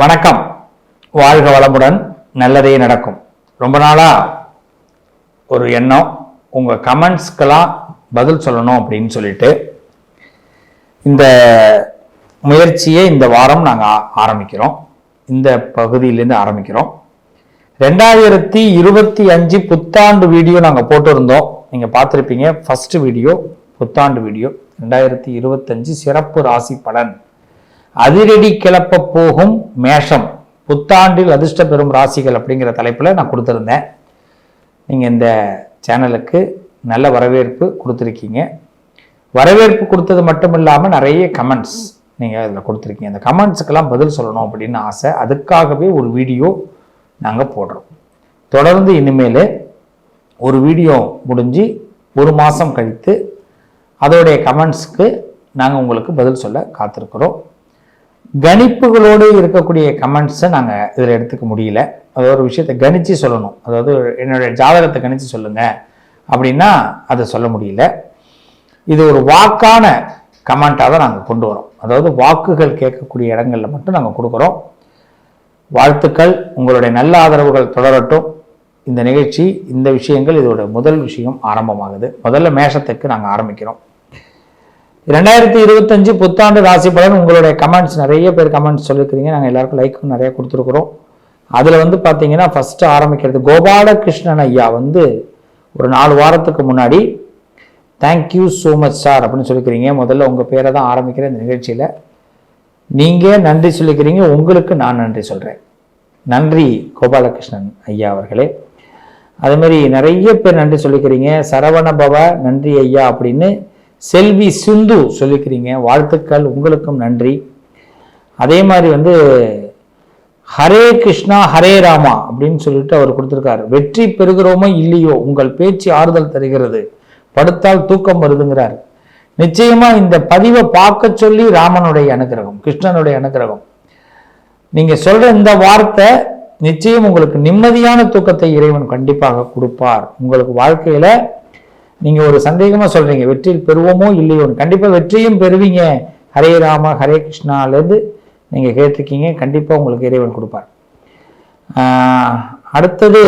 வணக்கம். வாழ்க வளமுடன். நல்லதே நடக்கும். ரொம்ப நாளா ஒரு எண்ணம், உங்க கமெண்ட்ஸ்க்கெல்லாம் பதில் சொல்லணும் அப்படின்னு சொல்லிட்டு இந்த முயற்சியை இந்த வாரம் நாங்கள் ஆரம்பிக்கிறோம். இந்த பகுதியிலேருந்து ஆரம்பிக்கிறோம். 2025 புத்தாண்டு வீடியோ நாங்கள் போட்டிருந்தோம். நீங்கள் பார்த்துருப்பீங்க. ஃபர்ஸ்ட் வீடியோ புத்தாண்டு வீடியோ 2025 சிறப்பு ராசி பலன், அதிரடி கிளப்ப போகும் மேஷம், புத்தாண்டில் அதிர்ஷ்ட பெறும் ராசிகள் அப்படிங்கிற தலைப்பில் நான் கொடுத்துருந்தேன். நீங்கள் இந்த சேனலுக்கு நல்ல வரவேற்பு கொடுத்துருக்கீங்க. வரவேற்பு கொடுத்தது மட்டும் இல்லாமல் நிறைய கமெண்ட்ஸ் நீங்கள் அதில் கொடுத்துருக்கீங்க. அந்த கமெண்ட்ஸுக்கெல்லாம் பதில் சொல்லணும் அப்படின்னு ஆசை. அதுக்காகவே ஒரு வீடியோ நாங்கள் போடுறோம். தொடர்ந்து இனிமேல் ஒரு வீடியோ முடிஞ்சு ஒரு மாதம் கழித்து அதோடைய கமெண்ட்ஸுக்கு நாங்கள் உங்களுக்கு பதில் சொல்ல காத்திருக்கிறோம். கணிப்புகளோடு இருக்கக்கூடிய கமெண்ட்ஸை நாங்கள் இதில் எடுத்துக்க முடியல. அதாவது ஒரு விஷயத்தை கணிச்சு சொல்லணும், அதாவது என்னுடைய ஜாதகத்தை கணிச்சு சொல்லுங்க அப்படின்னா அதை சொல்ல முடியல. இது ஒரு வாக்கான கமெண்ட்டாக தான் நாங்கள் கொண்டு வரோம். அதாவது வாக்குகள் கேட்கக்கூடிய இடங்களில் மட்டும் நாங்கள் கொடுக்குறோம். வாழ்த்துக்கள். உங்களுடைய நல்ல ஆதரவுகள் தொடரட்டும். இந்த நிகழ்ச்சி, இந்த விஷயங்கள் இதோட முதல் விஷயம் ஆரம்பமாகுது. முதல்ல மேஷத்துக்கு நாங்கள் ஆரம்பிக்கிறோம். 2025 புத்தாண்டு ராசி பலன். உங்களுடைய கமெண்ட்ஸ், நிறைய பேர் கமெண்ட்ஸ் சொல்லியிருக்கிறீங்க. நாங்கள் எல்லாருக்கும் லைக்கும் நிறைய கொடுத்துருக்குறோம். அதில் பார்த்தீங்கன்னா ஃபர்ஸ்ட் ஆரம்பிக்கிறது கோபாலகிருஷ்ணன் ஐயா ஒரு 4 வாரத்துக்கு முன்னாடி தேங்க்யூ ஸோ மச் சார் அப்படின்னு சொல்லிக்கிறீங்க. முதல்ல உங்கள் பேரை தான் ஆரம்பிக்கிறேன் இந்த நிகழ்ச்சியில். நீங்கள் நன்றி சொல்லிக்கிறீங்க, உங்களுக்கு நான் நன்றி சொல்கிறேன். நன்றி கோபாலகிருஷ்ணன் ஐயா அவர்களே. அதே மாதிரி நிறைய பேர் நன்றி சொல்லிக்கிறீங்க. சரவண பவ நன்றி ஐயா அப்படின்னு செல்வி சிந்து சொல்லிக்கிறீங்க. வாழ்த்துக்கள், உங்களுக்கும் நன்றி. அதே மாதிரி ஹரே கிருஷ்ணா ஹரே ராமா அப்படின்னு சொல்லிட்டு அவர் கொடுத்துருக்காரு. வெற்றி பெறுகிறோமோ இல்லையோ உங்கள் பேச்சு ஆறுதல் தருகிறது, படுத்தால் தூக்கம் வருதுங்கிறார். நிச்சயமா இந்த பதிவை பார்க்க சொல்லி ராமனுடைய அனுகிரகம், கிருஷ்ணனுடைய அனுகிரகம், நீங்க சொல்ற இந்த வார்த்தை நிச்சயம் உங்களுக்கு நிம்மதியான தூக்கத்தை இறைவன் கண்டிப்பாக கொடுப்பார். உங்களுக்கு வாழ்க்கையில நீங்க ஒரு சந்தேகமா சொல்றீங்க, வெற்றியில் பெறுவோமோ இல்லையோ, கண்டிப்பா வெற்றியும் பெறுவீங்க. ஹரே ராம ஹரே கிருஷ்ணாலேருந்து நீங்க கேட்டிருக்கீங்க. கண்டிப்பா உங்களுக்கு இறைவன் கொடுப்பார். அடுத்தது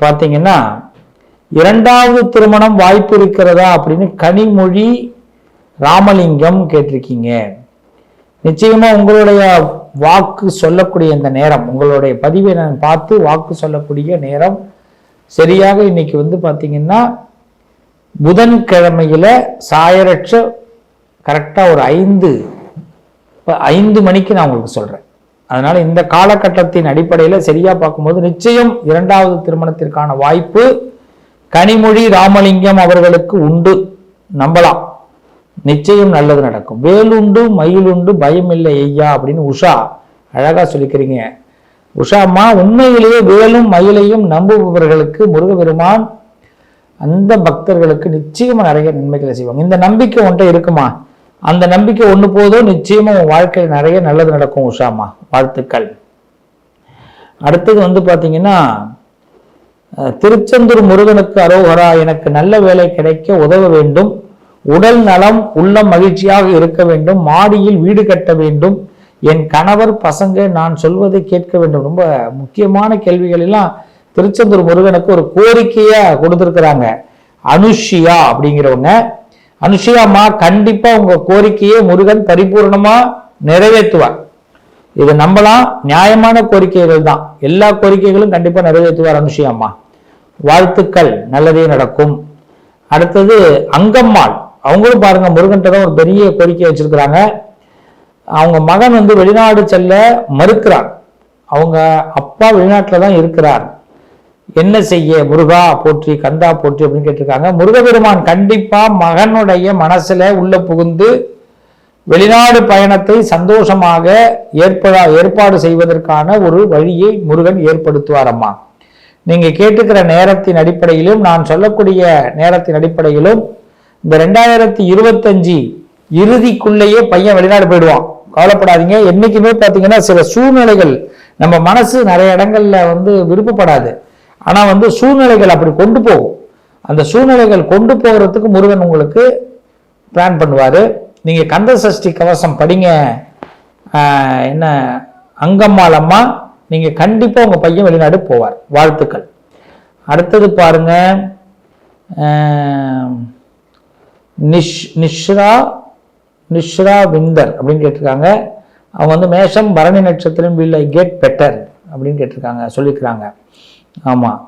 பார்த்தீங்கன்னா, 2வது திருமணம் வாய்ப்பு இருக்கிறதா அப்படின்னு கனிமொழி ராமலிங்கம் கேட்டிருக்கீங்க. நிச்சயமா உங்களுடைய வாக்கு சொல்லக்கூடிய இந்த நேரம், உங்களுடைய பதிவை நான் பார்த்து வாக்கு சொல்லக்கூடிய நேரம் சரியாக இன்னைக்கு பார்த்தீங்கன்னா புதன்கிழமையில சாயரட்ச கரெக்டாக ஒரு 5 மணிக்கு நான் உங்களுக்கு சொல்றேன். அதனால இந்த காலகட்டத்தின் அடிப்படையில் சரியா பார்க்கும்போது நிச்சயம் 2வது திருமணத்திற்கான வாய்ப்பு கனிமொழி ராமலிங்கம் அவர்களுக்கு உண்டு. நம்பலாம், நிச்சயம் நல்லது நடக்கும். வேலுண்டு மயிலுண்டு பயமில்லை ஐயா அப்படின்னு உஷா அழகா சொல்லிக்கிறீங்க. உஷாம்மா, உண்மையிலேயே வேலும் மயிலையும் நம்புபவர்களுக்கு முருகபெருமான் அந்த பக்தர்களுக்கு நிச்சயமா நிறைய நன்மைகளை செய்வாங்க. இந்த நம்பிக்கை ஒன்றை இருக்குமா, அந்த நம்பிக்கை ஒன்று போதும், நிச்சயமா உன் வாழ்க்கையில் நிறைய நல்லது நடக்கும் உஷாமா. வாழ்த்துக்கள். அடுத்தது பார்த்தீங்கன்னா, திருச்செந்தூர் முருகனுக்கு அரோகரா, எனக்கு நல்ல வேலை கிடைக்க உதவ வேண்டும், உடல் நலம் உள்ளம் மகிழ்ச்சியாக இருக்க வேண்டும், மாடியில் வீடு கட்ட வேண்டும், என் கணவர் பசங்க நான் சொல்வதை கேட்க வேண்டும். ரொம்ப முக்கியமான கேள்விகள் எல்லாம் திருச்செந்தூர் முருகனுக்கு ஒரு கோரிக்கையா கொடுத்துருக்குறாங்க. அனுஷியா அப்படிங்கிறவங்க, அனுஷியாமா கண்டிப்பா உங்க கோரிக்கையை முருகன் பரிபூர்ணமா நிறைவேற்றுவார். இது நம்பலாம், நியாயமான கோரிக்கைகள் தான். எல்லா கோரிக்கைகளும் கண்டிப்பா நிறைவேற்றுவார் அனுஷியாமா. வாழ்த்துக்கள், நல்லதே நடக்கும். அடுத்தது அங்கம்மாள், அவங்களும் பாருங்க முருகன்ட்ட தான் ஒரு பெரிய கோரிக்கை வச்சிருக்கிறாங்க. அவங்க மகன் வெளிநாடு செல்ல மறுக்கிறார். அவங்க அப்பா வெளிநாட்டில் தான் இருக்கிறார். என்ன செய்ய முருகா போற்றி கந்தா போற்றி அப்படின்னு கேட்டிருக்காங்க. முருகபெருமான் கண்டிப்பா மகனுடைய மனசுல உள்ள புகுந்து வெளிநாடு பயணத்தை சந்தோஷமாக ஏற்பாடு செய்வதற்கான ஒரு வழியை முருகன் ஏற்படுத்துவார். அம்மா, நீங்க கேட்டுக்கிற நேரத்தின் அடிப்படையிலும் நான் சொல்லக்கூடிய நேரத்தின் அடிப்படையிலும் இந்த 2025 இறுதிக்குள்ளேயே பையன் வெளிநாடு போயிடுவான். கவலைப்படாதீங்க. என்னைக்குமே பார்த்தீங்கன்னா சில சூழ்நிலைகள் நம்ம மனசு நிறைய இடங்கள்ல விருப்பப்படாது. ஆனா சூழ்நிலைகள் அப்படி கொண்டு போகும். அந்த சூழ்நிலைகள் கொண்டு போகிறதுக்கு முருகன் உங்களுக்கு பிளான் பண்ணுவாரு. நீங்க கந்த சஷ்டி கவசம் படிங்க. என்ன அங்கம்மாள் அம்மா, நீங்க கண்டிப்பா உங்க பையன் வெளிநாடு போவார், வாழ்த்துக்கள். அடுத்தது பாருங்க, நிஷ்ரா விந்தர் அப்படின்னு கேட்டிருக்காங்க. அவங்க வந்து மேஷம் பரணி நட்சத்திரம், வில் ஐ கெட் பெட்டர் அப்படின்னு கேட்டிருக்காங்க, சொல்லியிருக்கிறாங்க. ஆமாம்,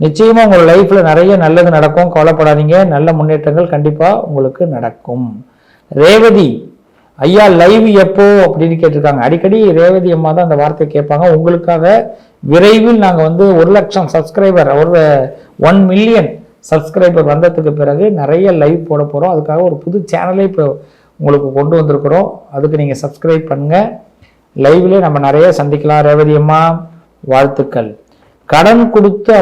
நிச்சயமாக உங்கள் லைஃப்பில் நிறைய நல்லது நடக்கும், கவலைப்படாதீங்க, நல்ல முன்னேற்றங்கள் கண்டிப்பாக உங்களுக்கு நடக்கும். ரேவதி ஐயா லைவ் எப்போ அப்படின்னு கேட்டிருக்காங்க. அடிக்கடி ரேவதி அம்மா தான் அந்த வார்த்தை கேட்பாங்க. உங்களுக்காக விரைவில் நாங்கள் வந்து 1,00,000 சப்ஸ்கிரைபர், ஒரு 1 மில்லியன் சப்ஸ்கிரைபர் வந்ததுக்கு பிறகு நிறைய லைவ் போட போகிறோம். அதுக்காக ஒரு புது சேனலே இப்போ உங்களுக்கு கொண்டு வந்திருக்கிறோம். அதுக்கு நீங்கள் சப்ஸ்கிரைப் பண்ணுங்கள். லைவ்லேயே நம்ம நிறைய சந்திக்கலாம். ரேவதி அம்மா வாழ்த்துக்கள். கடன் கொடுத்து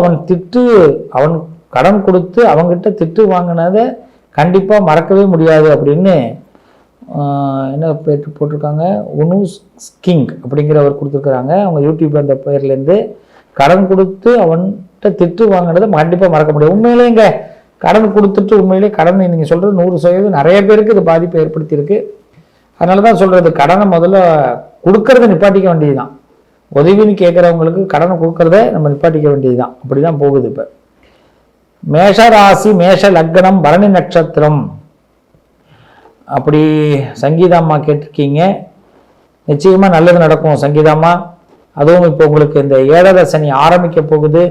அவங்ககிட்ட திட்டு வாங்கினதை கண்டிப்பாக மறக்கவே முடியாது அப்படின்னு என்ன பேர் போட்டிருக்காங்க, உனூஸ் கிங் அப்படிங்கிறவர் கொடுத்துருக்குறாங்க. அவங்க யூடியூப் அந்த பேர்லேருந்து கடன் கொடுத்து அவன்கிட்ட திட்டு வாங்கினதை கண்டிப்பாக மறக்க முடியாது. உண்மையிலேங்க கடன் கொடுத்துட்டு உண்மையிலே கடன் நீங்கள் சொல்கிறது 100% நிறைய பேருக்கு இது பாதிப்பை ஏற்படுத்தியிருக்கு. அதனால தான் சொல்கிறது, கடனை முதல்ல கொடுக்கறத நிப்பாட்டிக்க வேண்டியது தான். உதவின்னு கேட்குறவங்களுக்கு கடனை கொடுக்கறத நம்ம நிப்பாட்டிக்க வேண்டியது தான். அப்படி தான் போகுது. இப்போ மேஷ ராசி, மேஷ லக்னம், பரணி நட்சத்திரம் அப்படி சங்கீதாம்மா கேட்டிருக்கீங்க. நிச்சயமாக நல்லது நடக்கும் சங்கீதாம்மா. அதுவும் இப்போ உங்களுக்கு இந்த 7வது சனி ஆரம்பிக்க போகுது.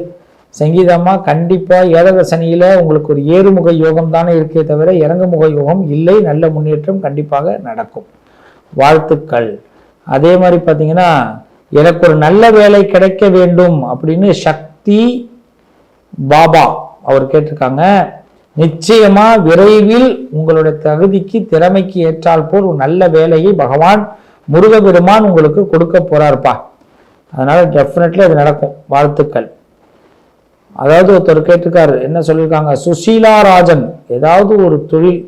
சங்கீதாம்மா கண்டிப்பாக 7வது சனியில் உங்களுக்கு ஒரு ஏறுமுக யோகம் தானே இருக்கே தவிர இறங்குமுக யோகம் இல்லை. நல்ல முன்னேற்றம் கண்டிப்பாக நடக்கும், வாழ்த்துக்கள். அதே மாதிரி பார்த்தீங்கன்னா, எனக்கு ஒரு நல்ல வேலை கிடைக்க வேண்டும் அப்படின்னு சக்தி பாபா அவர் கேட்டிருக்காங்க. நிச்சயமா விரைவில் உங்களுடைய தகுதிக்கு திறமைக்கு ஏற்றால் போல் ஒரு நல்ல வேலையை பகவான் முருகபெருமான் உங்களுக்கு கொடுக்க போறாருப்பா. அதனால டெஃபினெட்லி அது நடக்கும், வாழ்த்துக்கள். அதாவது ஒருத்தர் கேட்டிருக்காரு, என்ன சொல்லியிருக்காங்க, சுசீலா ராஜன் ஏதாவது ஒரு தொழில்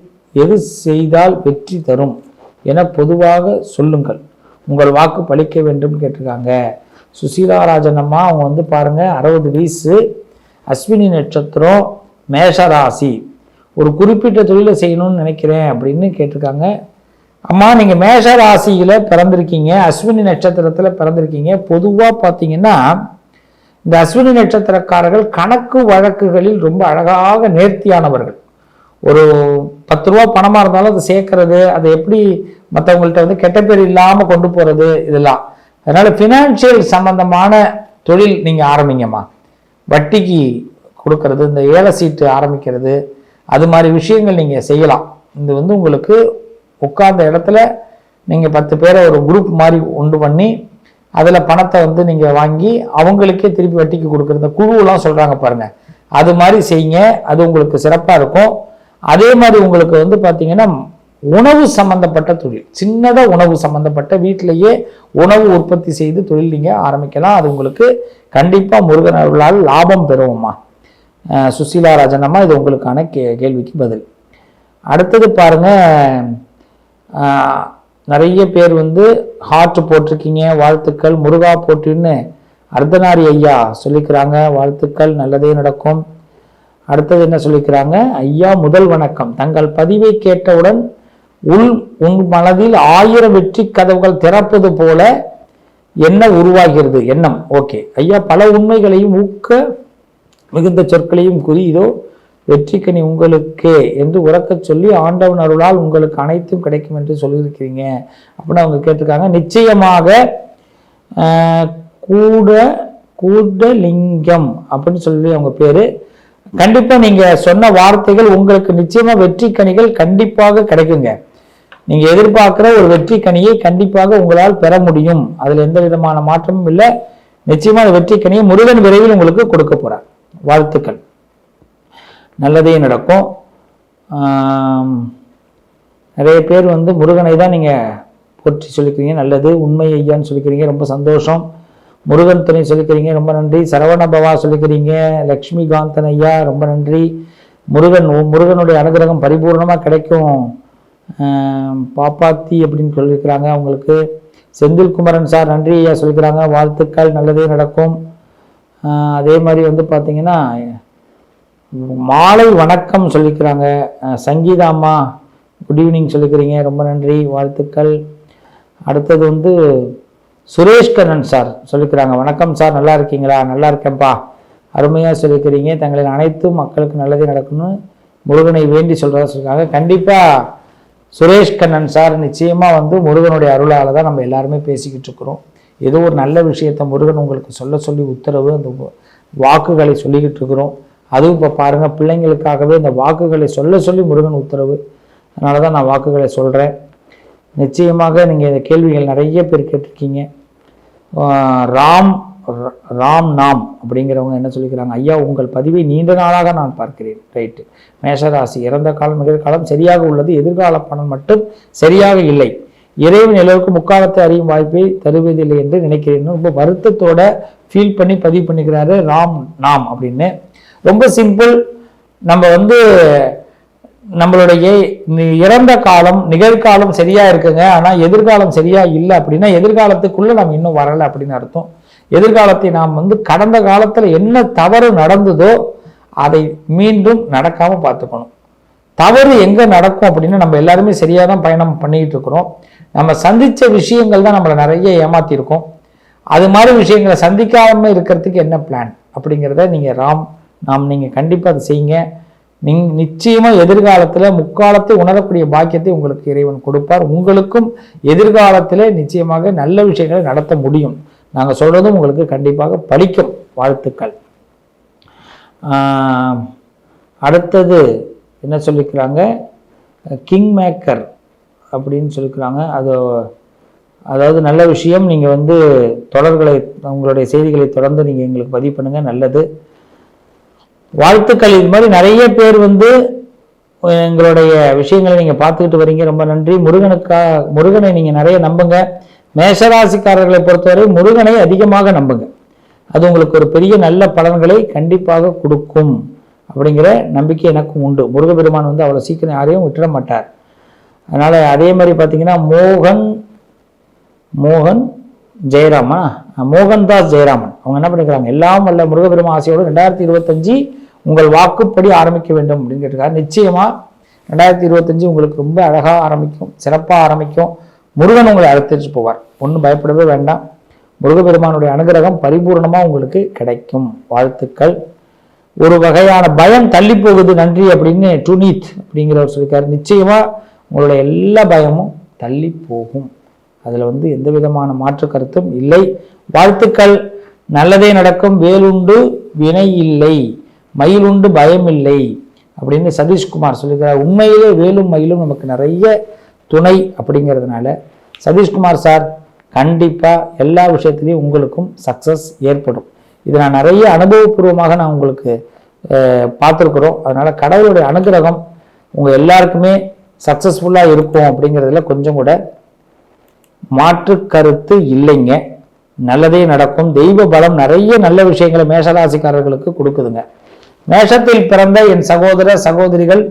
எது செய்தால் வெற்றி தரும் என பொதுவாக சொல்லுங்கள், உங்கள் வாக்கு பலிக்க வேண்டும் கேட்டிருக்காங்க. சுசீலா ராஜன் அம்மா அவங்க வந்து பாருங்க 60 வயசு, அஸ்வினி நட்சத்திரம், மேஷராசி, ஒரு குறிப்பிட்ட தொழிலை செய்யணும்னு நினைக்கிறேன் அப்படின்னு கேட்டிருக்காங்க. அம்மா நீங்கள் மேஷ ராசியில் பிறந்திருக்கீங்க, அஸ்வினி நட்சத்திரத்தில் பிறந்திருக்கீங்க. பொதுவாக பார்த்தீங்கன்னா இந்த அஸ்வினி நட்சத்திரக்காரர்கள் கணக்கு வழக்குகளில் ரொம்ப அழகாக நேர்த்தியானவர்கள். ஒரு 10 ரூபா பணமாக இருந்தாலும் அதை சேர்க்கறது, அதை எப்படி மற்றவங்கள்ட்ட வந்து கெட்ட பேர் இல்லாமல் கொண்டு போகிறது, இதெல்லாம். அதனால ஃபினான்ஷியல் சம்பந்தமான தொழில் நீங்கள் ஆரம்பிங்கம்மா. வட்டிக்கு கொடுக்கறது, இந்த ஏல சீட்டு ஆரம்பிக்கிறது, அது மாதிரி விஷயங்கள் நீங்கள் செய்யலாம். இது வந்து உங்களுக்கு உட்கார்ந்த இடத்துல நீங்கள் 10 பேரை ஒரு குரூப் மாதிரி உண்டு பண்ணி அதில் பணத்தை வந்து நீங்கள் வாங்கி அவங்களுக்கே திருப்பி வட்டிக்கு கொடுக்குறது, குழுவெல்லாம் சொல்கிறாங்க பாருங்கள், அது மாதிரி செய்யுங்க. அது உங்களுக்கு சிறப்பாக இருக்கும். அதே மாதிரி உங்களுக்கு வந்து பார்த்தீங்கன்னா உணவு சம்பந்தப்பட்ட தொழில், சின்னதாக உணவு சம்பந்தப்பட்ட வீட்டிலேயே உணவு உற்பத்தி செய்து தொழில் நீங்கள் ஆரம்பிக்கலாம். அது உங்களுக்கு கண்டிப்பாக முருகன் அருளால் லாபம் பெறுவோம்மா. சுசீலா ராஜனம்மா, இது உங்களுக்கான கேள்விக்கு பதில். அடுத்தது பாருங்க, நிறைய பேர் வந்து ஹார்ட் போட்டிருக்கீங்க, வாழ்த்துக்கள். முருகா போட்டின்னு அர்த்தநாரி ஐயா சொல்லிக்கிறாங்க, வாழ்த்துக்கள், நல்லதே நடக்கும். அடுத்தது என்ன சொல்லிக்கிறாங்க, ஐயா முதல் வணக்கம், தங்கள் பதிவை கேட்டவுடன் உன் மனதில் 1000 வெற்றி கதவுகள் திறப்பது போல என்ன உருவாகிறது எண்ணம். ஓகே ஐயா, பல உண்மைகளையும் ஊக்க மிகுந்த சொற்களையும் கூறி இதோ வெற்றிக்கனி உங்களுக்கே என்று உறக்க சொல்லி ஆண்டவன் அருளால் உங்களுக்கு அனைத்தும் கிடைக்கும் என்று சொல்லியிருக்கிறீங்க அப்படின்னு அவங்க கேட்டிருக்காங்க. நிச்சயமாக கூடலிங்கம் அப்படின்னு சொல்லி அவங்க பேரு. கண்டிப்பா நீங்க சொன்ன வார்த்தைகள் உங்களுக்கு நிச்சயமா வெற்றி கனிகள் கண்டிப்பாக கிடைக்குங்க. நீங்க எதிர்பார்க்கிற ஒரு வெற்றி கனியை கண்டிப்பாக உங்களால் பெற முடியும், அதுல எந்த விதமான மாற்றமும் இல்லை. நிச்சயமா வெற்றி கனியை முருகன் விரைவில் உங்களுக்கு கொடுக்க போறார், வாழ்த்துக்கள், நல்லதே நடக்கும். நிறைய பேர் வந்து முருகனை தான் நீங்கள் போற்றி சொல்லிக்கிறீங்க, நல்லது. உண்மை ஐயான்னு சொல்லிக்கிறீங்க, ரொம்ப சந்தோஷம். முருகன் துணை சொல்லிக்கிறீங்க, ரொம்ப நன்றி. சரவண பவா சொல்லிக்கிறீங்க, லக்ஷ்மி காந்தன் ஐயா ரொம்ப நன்றி. முருகனுடைய அனுகிரகம் பரிபூர்ணமாக கிடைக்கும் பாப்பாத்தி அப்படின்னு சொல்லியிருக்கிறாங்க அவங்களுக்கு. செந்தில் குமரன் சார் நன்றி ஐயா சொல்லிக்கிறாங்க, வாழ்த்துக்கள், நல்லதே நடக்கும். அதே மாதிரி வந்து பார்த்தீங்கன்னா மாலை வணக்கம் சொல்லிக்கிறாங்க சங்கீதா அம்மா, குட் ஈவினிங் சொல்லிக்கிறீங்க, ரொம்ப நன்றி, வாழ்த்துக்கள். அடுத்தது வந்து சுரேஷ் கண்ணன் சார் சொல்லிக்கிறாங்க, வணக்கம் சார், நல்லா இருக்கீங்களா? நல்லா இருக்கேன்ப்பா, அருமையாக சொல்லிக்கிறீங்க, தங்களின் அனைத்து மக்களுக்கு நல்லதே நடக்கணும்னு முருகனை வேண்டி சொல்கிறதா சொல்லியிருக்காங்க. கண்டிப்பாக சுரேஷ் கண்ணன் சார், நிச்சயமாக வந்து முருகனுடைய அருளால் தான் நம்ம எல்லாருமே பேசிக்கிட்டு இருக்கிறோம். ஏதோ ஒரு நல்ல விஷயத்தை முருகன் உங்களுக்கு சொல்ல சொல்லி உத்தரவு, அந்த வாக்குகளை சொல்லிக்கிட்டு இருக்கிறோம். அதுவும் இப்போ பாருங்கள், பிள்ளைங்களுக்காகவே இந்த வாக்குகளை சொல்ல சொல்லி முருகன் உத்தரவு. அதனால தான் நான் வாக்குகளை சொல்கிறேன். நிச்சயமாக நீங்கள் இந்த கேள்விகள் நிறைய பேர் கேட்டிருக்கீங்க. ராம் நாம் அப்படிங்கிறவங்க என்ன சொல்லிக்கிறாங்க, ஐயா உங்கள் பதிவை நீண்ட நாளாக நான் பார்க்கிறேன். ரைட்டு. மேஷராசி, இறந்த காலம் நிகழ்காலம் சரியாக உள்ளது, எதிர்கால பணம் மட்டும் சரியாக இல்லை. இறைவன் எல்லோருக்கும் முக்காலத்தை அறியும் வாய்ப்பை தருவதில்லை என்று நினைக்கிறேன். ரொம்ப வருத்தத்தோட ஃபீல் பண்ணி பதிவு பண்ணிக்கிறாரு ராம் நாம் அப்படின்னு. ரொம்ப சிம்பிள். நம்ம வந்து நம்மளுடைய இறந்த காலம் நிகழ்காலம் சரியா இருக்குங்க, ஆனா எதிர்காலம் சரியா இல்லை அப்படின்னா எதிர்காலத்துக்குள்ள நம்ம இன்னும் வரலை அப்படின்னு அர்த்தம். எதிர்காலத்தை நாம் வந்து கடந்த காலத்துல என்ன தவறு நடந்ததோ அதை மீண்டும் நடக்காம பார்த்துக்கணும். தவறு எங்க நடக்கும் அப்படின்னா நம்ம எல்லாருமே சரியாதான் பயணம் பண்ணிக்கிட்டு இருக்கிறோம். நம்ம சந்திச்ச விஷயங்கள் தான் நம்மளை நிறைய ஏமாத்திருக்கோம். அது மாதிரி விஷயங்களை சந்திக்காம இருக்கிறதுக்கு என்ன பிளான் அப்படிங்கிறத நீங்க கண்டிப்பா அதை செய்யுங்க. நிச்சயமா எதிர்காலத்துல முக்காலத்தை உணரக்கூடிய பாக்கியத்தை உங்களுக்கு இறைவன் கொடுப்பார். உங்களுக்கும் எதிர்காலத்துல நிச்சயமாக நல்ல விஷயங்களை நடத்த முடியும். நாங்க சொல்றதும் உங்களுக்கு கண்டிப்பாக பலிக்கும். வாழ்த்துக்கள். அடுத்தது என்ன சொல்லிக்கிறாங்க, கிங் மேக்கர் அப்படின்னு சொல்லிக்கிறாங்க. அதாவது நல்ல விஷயம். நீங்கள் வந்து தொடர்களை, உங்களுடைய செய்திகளை தொடர்ந்து நீங்கள் எங்களுக்கு பதிவு பண்ணுங்க, நல்லது. வாழ்த்துக்கள். இது மாதிரி நிறைய பேர் வந்து எங்களுடைய விஷயங்களை நீங்கள் பார்த்துக்கிட்டு வரீங்க, ரொம்ப நன்றி. முருகனை நீங்கள் நிறைய நம்புங்க. மேஷராசிக்காரர்களை பொறுத்தவரை முருகனை அதிகமாக நம்புங்க. அது உங்களுக்கு ஒரு பெரிய நல்ல பலன்களை கண்டிப்பாக கொடுக்கும் அப்படிங்கிற நம்பிக்கை எனக்கும் உண்டு. முருகப்பெருமான் வந்து அவ்வளோ சீக்கிரம் யாரையும் விட்டுட மாட்டார். அதனால அதே மாதிரி பார்த்தீங்கன்னா மோகன் ஜெயராமா, மோகன்தாஸ் ஜெயராமன் அவங்க என்ன பண்ணிக்கிறாங்க, எல்லாம் வல்ல முருகப்பெருமான் ஆசையோடு 2025 உங்கள் வாக்குப்படி ஆரம்பிக்க வேண்டும் அப்படின்னு கேட்டிருக்காரு. நிச்சயமா 2025 உங்களுக்கு ரொம்ப அழகா ஆரம்பிக்கும், சிறப்பாக ஆரம்பிக்கும். முருகன் உங்களை அழைத்துட்டு போவார், ஒன்றும் பயப்படவே வேண்டாம். முருகப்பெருமானுடைய அனுகிரகம் பரிபூர்ணமா உங்களுக்கு கிடைக்கும். வாழ்த்துக்கள். ஒரு வகையான பயம் தள்ளி போகுது, நன்றி அப்படின்னு டுனீத் அப்படிங்கிறவர் சொல்லியிருக்காரு. நிச்சயமா உங்களுடைய எல்லா பயமும் தள்ளி போகும், அதுல வந்து எந்த விதமான மாற்று கருத்தும் இல்லை. வாழ்த்துக்கள். நல்லதே நடக்கும். வேலுண்டு வினை இல்லை, மயிலுண்டு பயம் இல்லை அப்படின்னு சதீஷ்குமார் சொல்லியிருக்கிறார். உண்மையிலே வேலும் மயிலும் நமக்கு நிறைய துணை அப்படிங்கிறதுனால சதீஷ்குமார் சார் கண்டிப்பா எல்லா விஷயத்திலையும் உங்களுக்கும் சக்சஸ் ஏற்படும். இது நான் நிறைய அனுபவபூர்வமாக நான் உங்களுக்கு பார்த்துருக்குறோம். அதனால கடவுளுடைய அனுகிரகம் உங்க எல்லாருக்குமே சக்சஸ்ஃபுல்லா இருக்கும் அப்படிங்கிறதுல கொஞ்சம் கூட மாற்று கருத்து இல்லைங்க. நல்லதே நடக்கும். தெய்வ பலம் நிறைய நல்ல விஷயங்களை மேஷராசிக்காரர்களுக்கு கொடுக்குதுங்க. மேஷத்தில் பிறந்த என் சகோதர சகோதரிகள்,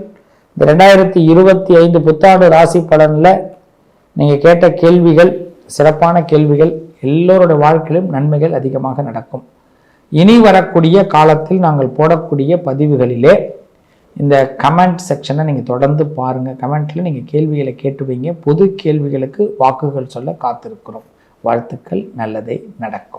இந்த 2025 புத்தாண்டு ராசி பலன்ல நீங்க கேட்ட கேள்விகள் சிறப்பான கேள்விகள். எல்லோருடைய வாழ்க்கையிலும் நன்மைகள் அதிகமாக நடக்கும். இனி வரக்கூடிய காலத்தில் நாங்கள் போடக்கூடிய பதிவுகளிலே இந்த கமெண்ட் செக்ஷனை நீங்கள் தொடர்ந்து பாருங்கள். கமெண்ட்டில் நீங்கள் கேள்விகளை கேட்டு வைங்க. பொது கேள்விகளுக்கு வாக்குகள் சொல்ல காத்திருக்கிறோம். வாழ்த்துக்கள். நல்லதே நடக்கும்.